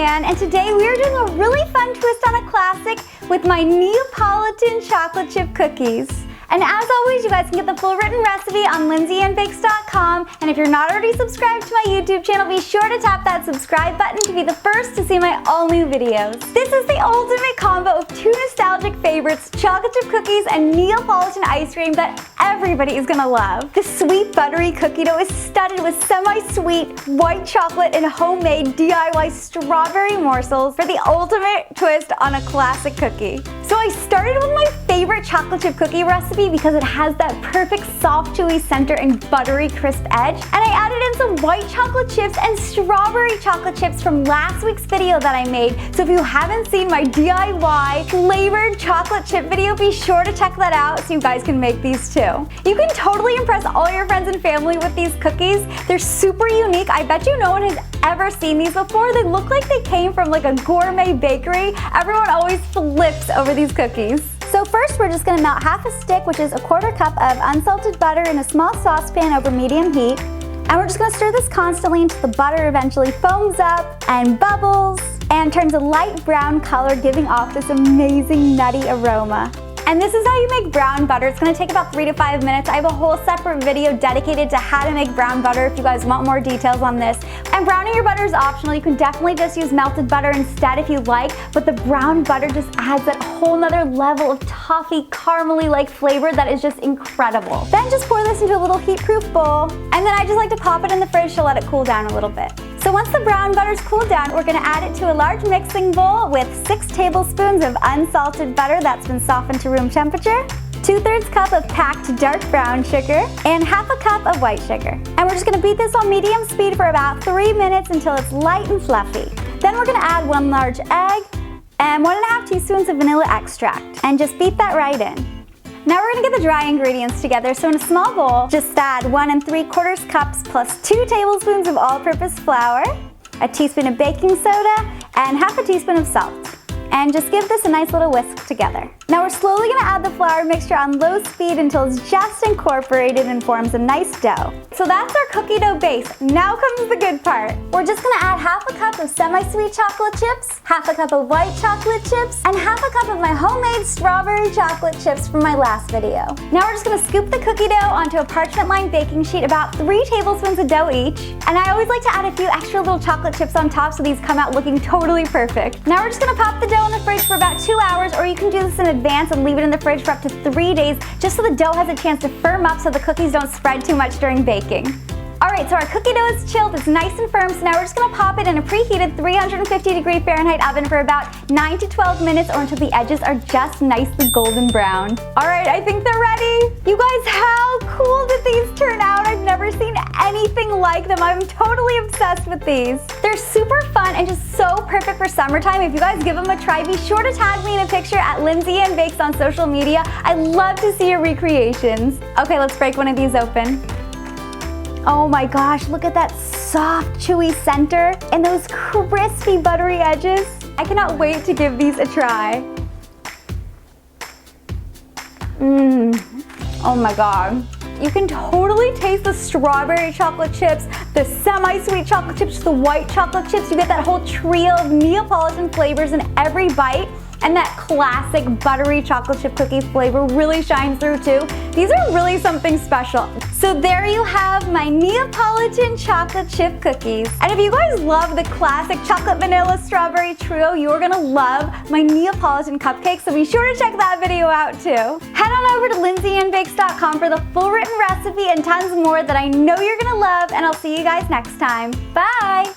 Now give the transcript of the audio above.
LindsayAnn, and today we are doing a really fun twist on a classic with my Neapolitan chocolate chip cookies. And as always, you guys can get the full written recipe on LindsayAnnBakes.com. And if you're not already subscribed to my YouTube channel, be sure to tap that subscribe button to be the first to see my all new videos. This is the ultimate combo of two nostalgic favorites, chocolate chip cookies and Neapolitan ice cream that everybody is gonna love. The sweet buttery cookie dough is studded with semi-sweet white chocolate and homemade DIY strawberry morsels for the ultimate twist on a classic cookie. So I started with my favorite chocolate chip cookie recipe because it has that perfect soft chewy center and buttery crisp edge. And I added in some white chocolate chips and strawberry chocolate chips from last week's video that I made. So if you haven't seen my DIY flavored chocolate chip video, be sure to check that out so you guys can make these too. You can totally impress all your friends and family with these cookies. They're super unique. I bet you no one has ever seen these before. They look like they came from like a gourmet bakery. Everyone always flips over these cookies. So first we're just gonna melt half a stick, which is a 1/4 cup of unsalted butter in a small saucepan over medium heat. And we're just gonna stir this constantly until the butter eventually foams up and bubbles and turns a light brown color, giving off this amazing nutty aroma. And this is how you make brown butter. It's gonna take about 3 to 5 minutes. I have a whole separate video dedicated to how to make brown butter if you guys want more details on this. And browning your butter is optional. You can definitely just use melted butter instead if you like, but the brown butter just adds that whole nother level of toffee, caramely-like flavor that is just incredible. Then just pour this into a little heat-proof bowl, and then I just like to pop it in the fridge to let it cool down a little bit. So once the brown butter's cooled down, we're gonna add it to a large mixing bowl with 6 tablespoons of unsalted butter that's been softened to room temperature, 2/3 cup of packed dark brown sugar, and 1/2 cup of white sugar. And we're just gonna beat this on medium speed for about 3 minutes until it's light and fluffy. Then we're gonna add 1 large egg and 1½ teaspoons of vanilla extract, and just beat that right in. Now we're gonna get the dry ingredients together. So in a small bowl, just add 1 3/4 cups plus 2 tablespoons of all-purpose flour, a teaspoon of baking soda, and 1/2 teaspoon of salt. And just give this a nice little whisk together. Now we're slowly gonna add the flour mixture on low speed until it's just incorporated and forms a nice dough. So that's our cookie dough base. Now comes the good part. We're just gonna add 1/2 cup of semi-sweet chocolate chips, 1/2 cup of white chocolate chips, and 1/2 cup of my homemade strawberry chocolate chips from my last video. Now we're just gonna scoop the cookie dough onto a parchment-lined baking sheet, about 3 tablespoons of dough each. And I always like to add a few extra little chocolate chips on top so these come out looking totally perfect. Now we're just gonna pop the dough in the fridge for about 2 hours, or you can do this in advance and leave it in the fridge for up to 3 days, just so the dough has a chance to firm up so the cookies don't spread too much during baking. Alright, so our cookie dough is chilled, it's nice and firm, so now we're just gonna pop it in a preheated 350-degree Fahrenheit oven for about 9 to 12 minutes, or until the edges are just nicely golden brown. Alright, I think they're ready. You guys, how cool did these turn out? I've never seen anything like them. I'm totally obsessed with these. They're super fun and just so perfect for summertime. If you guys give them a try, be sure to tag me in a picture at LindsayAnn Bakes on social media. I'd love to see your recreations. Okay, let's break one of these open. Oh my gosh, look at that soft, chewy center and those crispy, buttery edges. I cannot wait to give these a try. Oh my god. You can totally taste the strawberry chocolate chips, the semi-sweet chocolate chips, the white chocolate chips. You get that whole trio of Neapolitan flavors in every bite. And that classic buttery chocolate chip cookie flavor really shines through too. These are really something special. So there you have my Neapolitan chocolate chip cookies. And if you guys love the classic chocolate vanilla strawberry trio, you're gonna love my Neapolitan cupcakes, so be sure to check that video out too. Head on over to LindsayAnnBakes.com for the full written recipe and tons more that I know you're gonna love, and I'll see you guys next time. Bye!